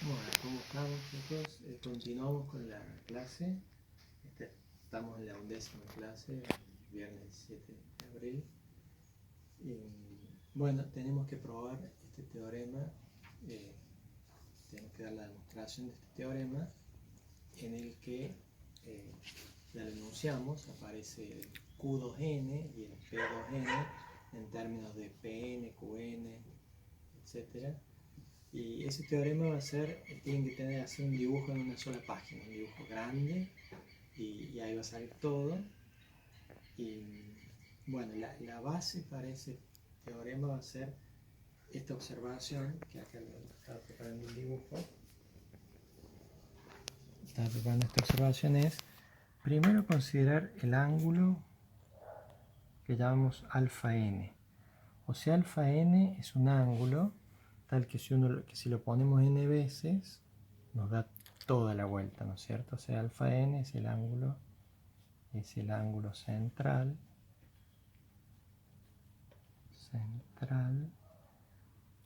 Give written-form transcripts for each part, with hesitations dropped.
Bueno, ¿cómo estamos, chicos? Continuamos con la clase. Estamos en la 11ª clase, viernes 7 de abril. Y, bueno, tenemos que probar este teorema. Tenemos que dar la demostración de este teorema en el que ya lo enunciamos, aparece el Q2n y el P2n en términos de Pn, Qn, etc. Y ese teorema va a ser, tienen que tener así un dibujo en una sola página, un dibujo grande, y ahí va a salir todo. Y bueno, la base para ese teorema va a ser esta observación, que acá estaba preparando el dibujo. Estaba preparando esta observación es, primero considerar el ángulo que llamamos alfa n. O sea, alfa n es un ángulo tal que si lo ponemos n veces, nos da toda la vuelta, ¿no es cierto? O sea, alfa n es el ángulo central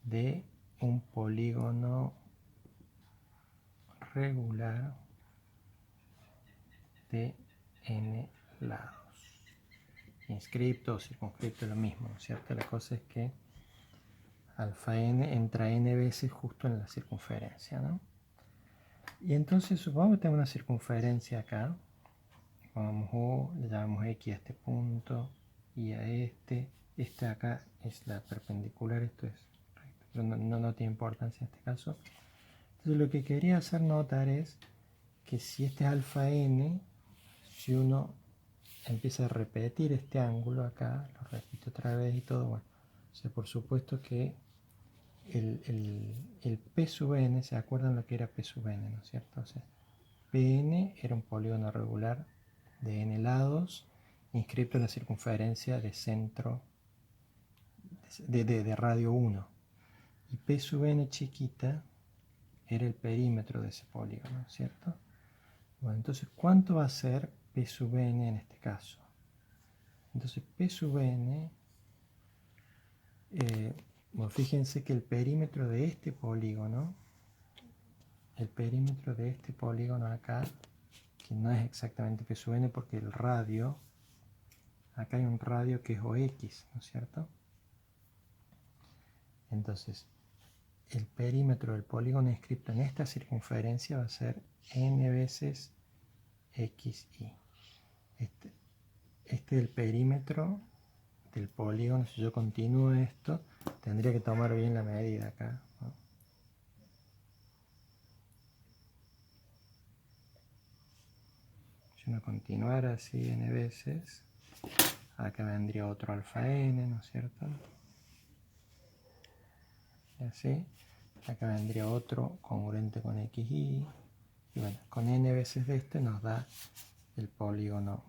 de un polígono regular de n lados. Inscripto o circunscripto es lo mismo, ¿no es cierto? La cosa es que alfa n entra n veces justo en la circunferencia, ¿no? Y entonces supongamos que tengo una circunferencia acá. Pongamos O, le llamamos X a este punto y a este. Este acá es la perpendicular, esto es recto, pero no tiene importancia en este caso. Entonces lo que quería hacer notar es que si este es alfa n, si uno empieza a repetir este ángulo acá, lo repito otra vez y todo, bueno, o sea, por supuesto que el P sub n, ¿se acuerdan lo que era P sub n, no es cierto? O sea, Pn era un polígono regular de n lados, inscripto en la circunferencia de centro de radio 1. Y P sub n chiquita era el perímetro de ese polígono, ¿cierto? Bueno, entonces, ¿cuánto va a ser P sub n en este caso? Entonces, P sub n, bueno, fíjense que el perímetro de este polígono acá, que no es exactamente P sub n porque el radio, acá hay un radio que es OX, ¿no es cierto? Entonces, el perímetro del polígono inscripto en esta circunferencia va a ser n veces xy. Este es el perímetro del polígono. Si yo continúo esto, tendría que tomar bien la medida acá, ¿no? Si uno continuara así n veces, acá vendría otro alfa n, ¿no es cierto? Y así, acá vendría otro congruente con xy. Y bueno, con n veces de este nos da el polígono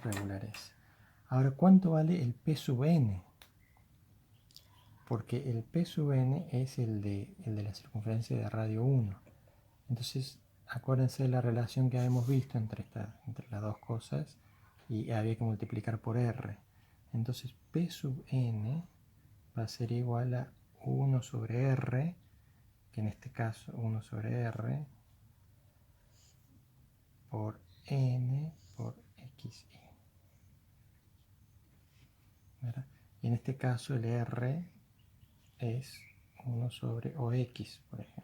regular ese. Ahora, ¿cuánto vale el P sub n? Porque el P sub n es el de la circunferencia de radio 1. Entonces, acuérdense de la relación que habíamos visto entre las dos cosas y había que multiplicar por r. Entonces, P sub n va a ser igual a 1 sobre r, que en este caso 1 sobre r por n por xy. ¿Verdad? Y en este caso el r es 1 sobre OX, por ejemplo,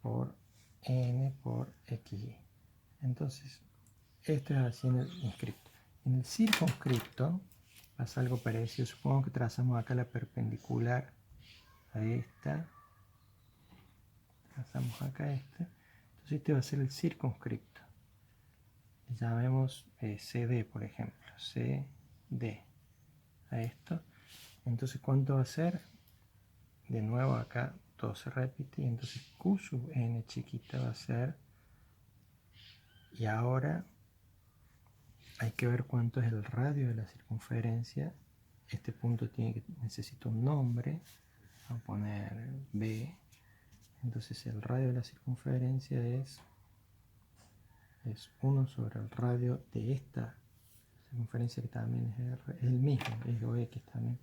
por n por xy. Entonces, esto es así en el inscripto. En el circunscripto pasa algo parecido. Supongo que trazamos acá la perpendicular a esta. Trazamos acá este. Entonces este va a ser el circunscripto. Le llamemos CD, por ejemplo. CD a esto. Entonces, ¿cuánto va a ser? De nuevo acá todo se repite. Y entonces Q sub n chiquita va a ser. Y ahora hay que ver cuánto es el radio de la circunferencia. Este punto necesita un nombre. Vamos a poner B. Entonces el radio de la circunferencia es 1 sobre el radio de esta circunferencia, que también es R, es el mismo, es OX también,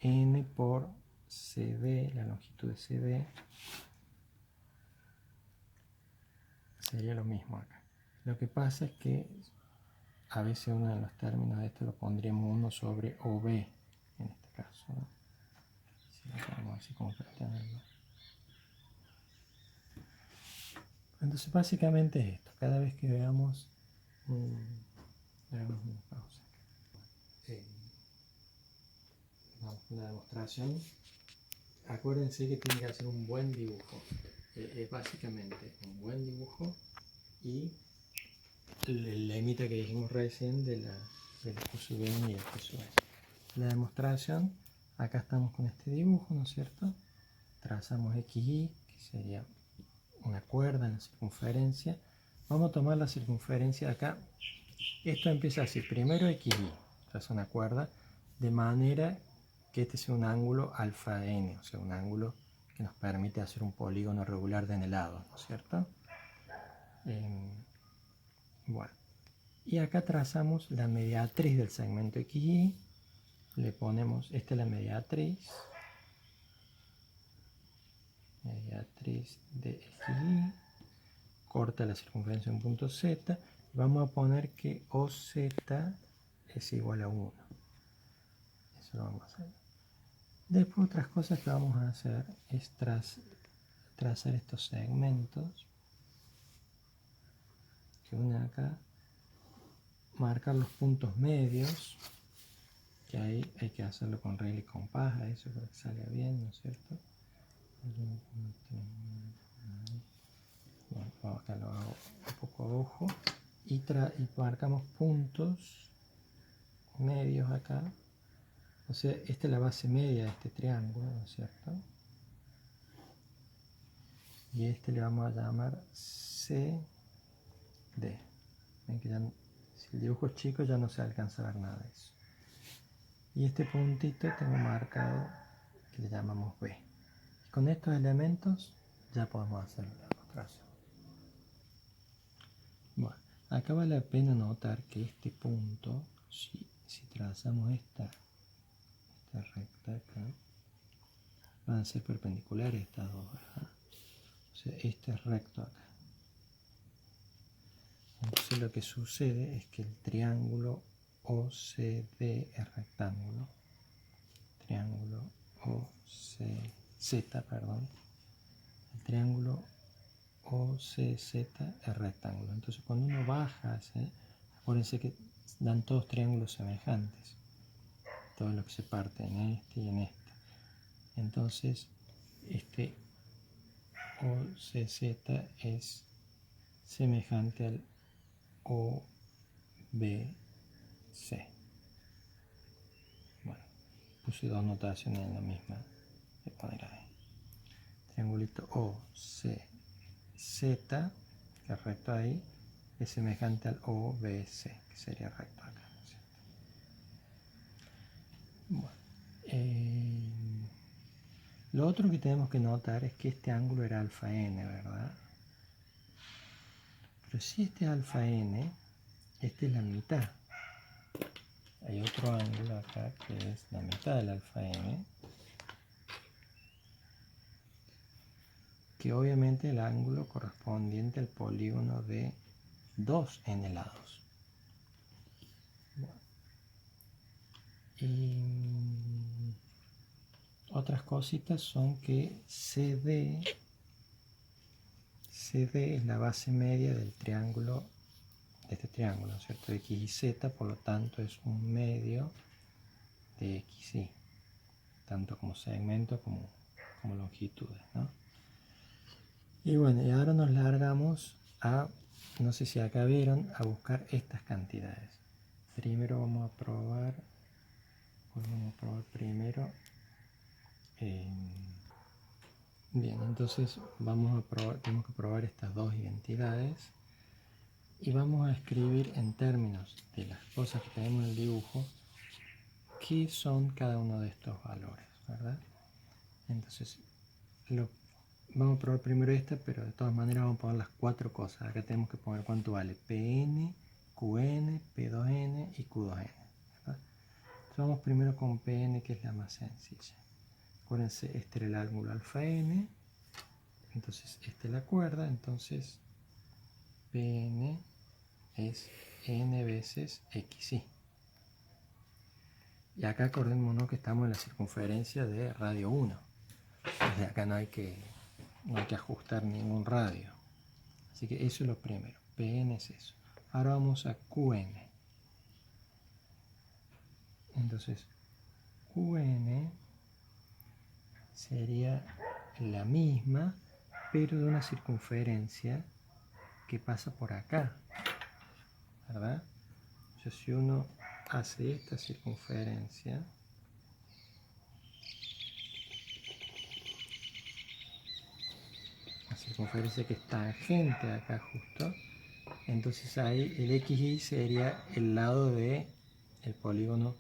n por CD, la longitud de CD, sería lo mismo acá. Lo que pasa es que a veces uno de los términos de esto lo pondríamos 1 sobre OB, en este caso, ¿no? Si lo ponemos así como para tenerlo. Entonces básicamente es esto. Cada vez que veamos, hagamos una pausa. Vamos con la demostración. Acuérdense que tienen que hacer un buen dibujo. Es básicamente un buen dibujo y el límite que dijimos recién del Q sub n y el Q sub n. La demostración, acá estamos con este dibujo, ¿no es cierto? Trazamos XY, que sería una cuerda en la circunferencia. Vamos a tomar la circunferencia de acá. Esto empieza así, primero XY, traza una cuerda, de manera que este sea un ángulo alfa n, o sea, un ángulo que nos permite hacer un polígono regular de n lados, ¿no es cierto? Bueno, y acá trazamos la mediatriz del segmento XY, le ponemos, esta es la mediatriz de XY, corta la circunferencia en punto Z, y vamos a poner que OZ es igual a 1. Eso lo vamos a hacer. Después otras cosas que vamos a hacer es trazar estos segmentos que unen acá, marcar los puntos medios, que ahí hay que hacerlo con regla y compás, a eso para que salga bien, ¿no es cierto? Bueno, acá lo hago un poco a ojo y marcamos puntos medios acá, o sea, esta es la base media de este triángulo, ¿no es cierto? Y este le vamos a llamar CD. Ven que ya, si el dibujo es chico ya no se alcanza a ver nada de eso. Y este puntito tengo marcado que le llamamos B. Y con estos elementos ya podemos hacer la demostración. Bueno, acá vale la pena notar que este punto, si trazamos esta recta acá, van a ser perpendiculares estas dos, ¿verdad? O sea, este es recto acá. Entonces lo que sucede es que el triángulo OCD es rectángulo. Triángulo OCZ, perdón. El triángulo OCZ es rectángulo. Entonces cuando uno baja, acuérdense que dan todos triángulos semejantes. Todo lo que se parte en este y en este. Entonces, este OCZ es semejante al OBC. Bueno, puse dos notaciones en la misma. Voy a poner ahí. Triangulito OCZ, que es recto ahí, es semejante al OBC, que sería recto acá. ¿Sí? Bueno, lo otro que tenemos que notar es que este ángulo era alfa n, ¿verdad? Pero si este es alfa n, este es la mitad. Hay otro ángulo acá que es la mitad del alfa n, que obviamente el ángulo correspondiente al polígono de 2 n lados. Bueno. Y otras cositas son que CD es la base media del triángulo, de este triángulo, ¿cierto? X y Z, por lo tanto es un medio de XY, tanto como segmento como longitudes, ¿no? Y bueno, y ahora nos largamos a, no sé si acá vieron, a buscar estas cantidades. Primero vamos a probar primero. Bien, entonces tenemos que probar estas dos identidades y vamos a escribir en términos de las cosas que tenemos en el dibujo qué son cada uno de estos valores, ¿verdad? Entonces, vamos a probar primero esta, pero de todas maneras vamos a poner las cuatro cosas. Acá tenemos que poner cuánto vale Pn, Qn, P2n y Q2n, ¿verdad? Entonces vamos primero con Pn, que es la más sencilla. Acuérdense, este era el ángulo alfa n, entonces esta es la cuerda, entonces Pn es n veces xy. Y acá acordémonos que estamos en la circunferencia de radio 1. Desde acá no hay que ajustar ningún radio. Así que eso es lo primero. Pn es eso. Ahora vamos a Qn. Entonces, Qn sería la misma, pero de una circunferencia que pasa por acá, ¿verdad? O sea, si uno hace esta circunferencia, la circunferencia que es tangente acá justo, entonces ahí el xy sería el lado de el polígono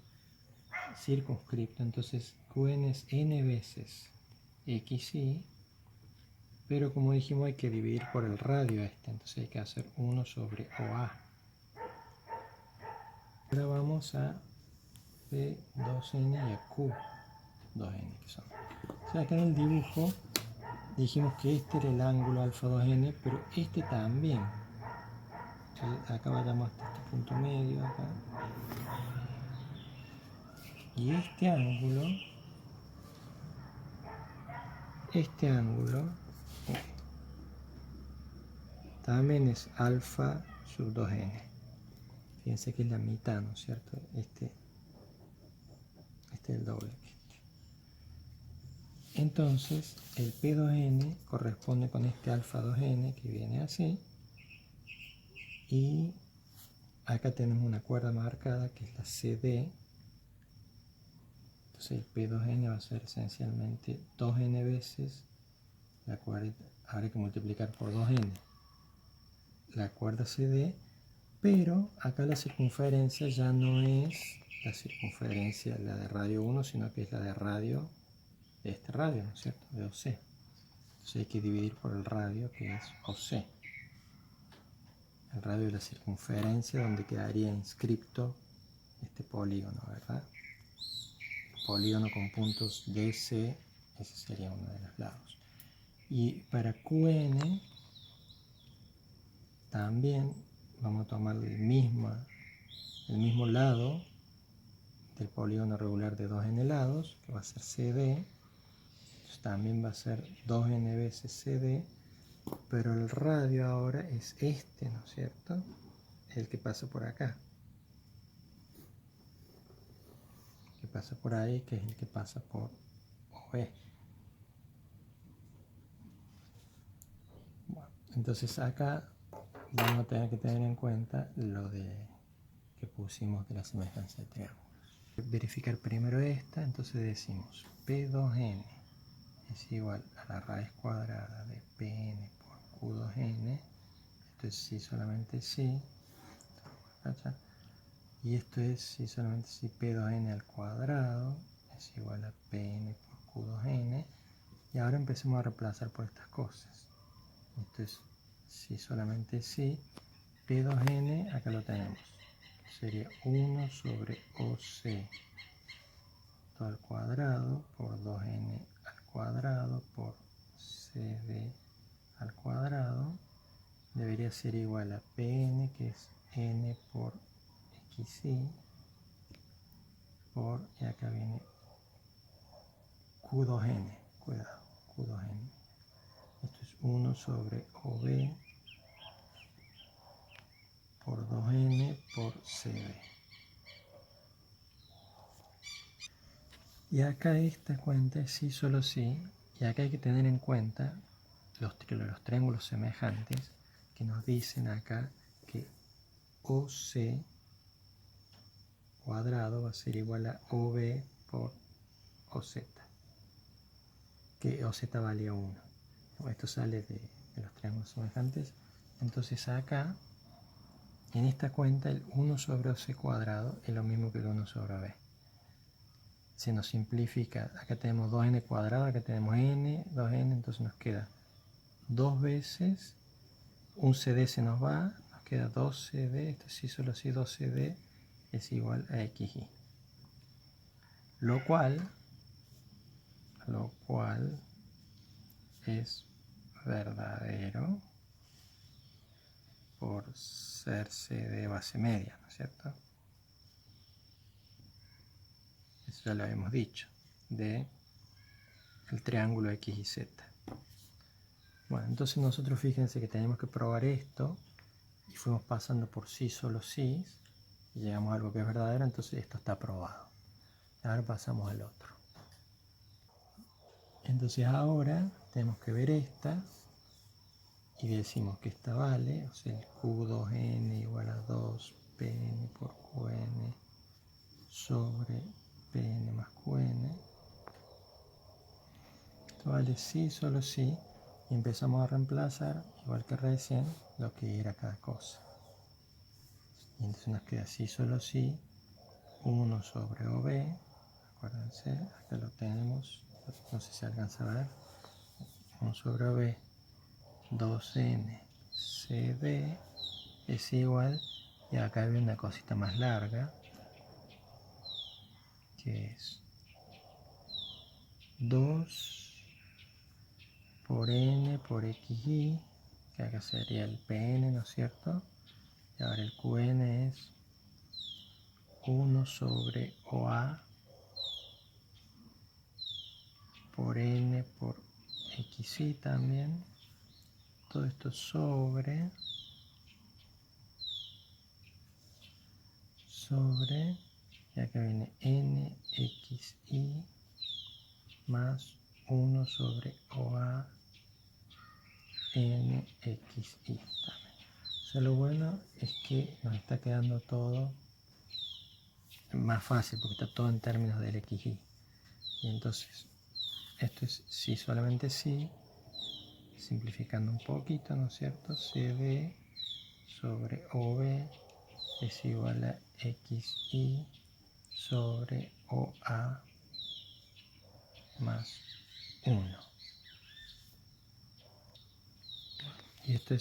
circunscripto. Entonces Qn es n veces xy, pero como dijimos hay que dividir por el radio este, entonces hay que hacer 1 sobre OA. Ahora vamos a P2n y a Q2n, que son. O sea, acá en el dibujo dijimos que este era el ángulo alfa 2n, pero este también. Entonces, acá vayamos hasta este punto medio acá. Y este ángulo también es alfa sub 2n. Fíjense que es la mitad, ¿no es cierto? Este es el doble. Entonces, el P2n corresponde con este alfa 2n que viene así. Y acá tenemos una cuerda marcada que es la CD. Entonces el P2n va a ser esencialmente 2n veces la cuerda. Habrá que multiplicar por 2n la cuerda CD, pero acá la circunferencia ya no es la circunferencia la de radio 1, sino que es la de radio de este radio, ¿no es cierto? De OC. Entonces hay que dividir por el radio que es OC. El radio de la circunferencia donde quedaría inscripto este polígono, ¿verdad? Polígono con puntos DC, ese sería uno de los lados. Y para Qn también vamos a tomar el mismo lado del polígono regular de 2n lados, que va a ser CD. Entonces también va a ser 2n veces CD, pero el radio ahora es este, ¿no es cierto? El que pasa por acá. El que pasa por ahí, que es el que pasa por OE. Bueno, entonces acá vamos a tener que tener en cuenta lo que pusimos de la semejanza de triángulos. Verificar primero esta, entonces decimos P2n es igual a la raíz cuadrada de Pn por Q2n. Esto es sí solamente sí. Y esto es sí solamente sí P2n al cuadrado es igual a Pn por Q2n. Y ahora empecemos a reemplazar por estas cosas. Esto es sí solamente sí. P2n, acá lo tenemos. Sería 1 sobre OC todo al cuadrado por 2n al cuadrado por CD al cuadrado. Debería ser igual a Pn, que es n por xy, por, y acá viene Q2n, cuidado, Q2n. Esto es 1 sobre OB por 2n por CD. Y acá esta cuenta es sí, solo sí, y acá hay que tener en cuenta los triángulos semejantes que nos dicen acá que OC cuadrado va a ser igual a OB por OZ, que OZ valía 1. Esto sale de los triángulos semejantes. Entonces acá, en esta cuenta, el 1 sobre OC cuadrado es lo mismo que el 1 sobre B. Se nos simplifica, acá tenemos 2n cuadrado, acá tenemos n, 2n, entonces nos queda 2 veces, un CD se nos va, nos queda 2CD, esto sí solo así, 2CD es igual a XY. Lo cual lo cual es verdadero por ser CD base media, ¿no es cierto? Eso ya lo habíamos dicho, de el triángulo X y Z. Bueno, entonces nosotros fíjense que tenemos que probar esto y fuimos pasando por sí, solo sí, y llegamos a algo que es verdadero, entonces esto está probado. Ahora pasamos al otro. Entonces ahora tenemos que ver esta y decimos que esta vale, o sea, el Q2N igual a 2Pn por Qn sobre Pn más Qn. Esto vale sí, solo sí, y empezamos a reemplazar, igual que recién, lo que era cada cosa. Y entonces nos queda sí, solo sí, 1 sobre OB, acuérdense, acá lo tenemos, no sé si alcanza a ver, 1 sobre OB, 2N CD es igual, y acá hay una cosita más larga, que es 2 por N por XY, que acá sería el PN, ¿no es cierto? Y ahora el QN es 1 sobre OA por N por XY también. Todo esto sobre, y acá viene NXY más 1 sobre OA NXY también. O sea, lo bueno es que nos está quedando todo más fácil porque está todo en términos del XY. Y entonces, esto es sí, solamente sí, simplificando un poquito, ¿no es cierto? CD sobre OB es igual a XY sobre OA más 1. Y esto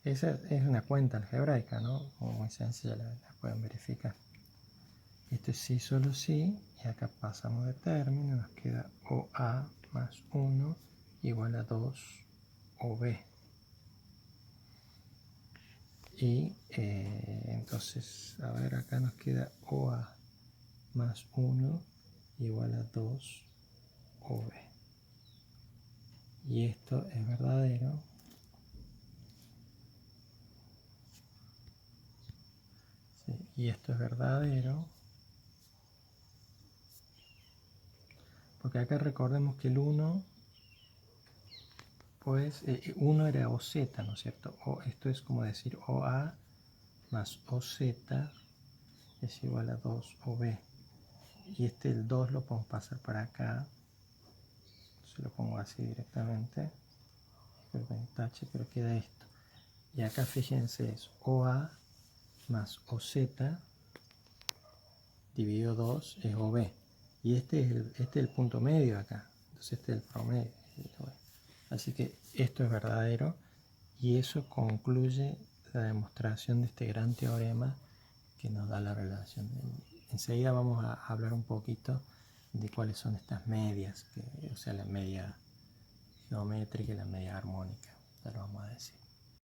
esa es una cuenta algebraica, ¿no? Muy sencilla, la pueden verificar. Esto es sí, solo sí, y acá pasamos de término, nos queda OA más 1 igual a 2 OB. Y entonces, a ver, acá nos queda OA más 1 igual a 2 OB. Y esto es verdadero. Sí, y esto es verdadero. Porque acá recordemos que el 1, pues 1 era OZ, ¿no es cierto? O esto es como decir OA más OZ es igual a 2 OB. Y el 2 lo podemos pasar para acá. Se lo pongo así directamente. Creo que hay un tache, pero queda esto. Y acá fíjense es OA más OZ dividido 2 es OB. Y este es el punto medio acá. Entonces este es el promedio. Así que esto es verdadero. Y eso concluye la demostración de este gran teorema que nos da la relación. Enseguida vamos a hablar un poquito de cuáles son estas medias, o sea, la media geométrica y la media armónica. Ya lo vamos a decir.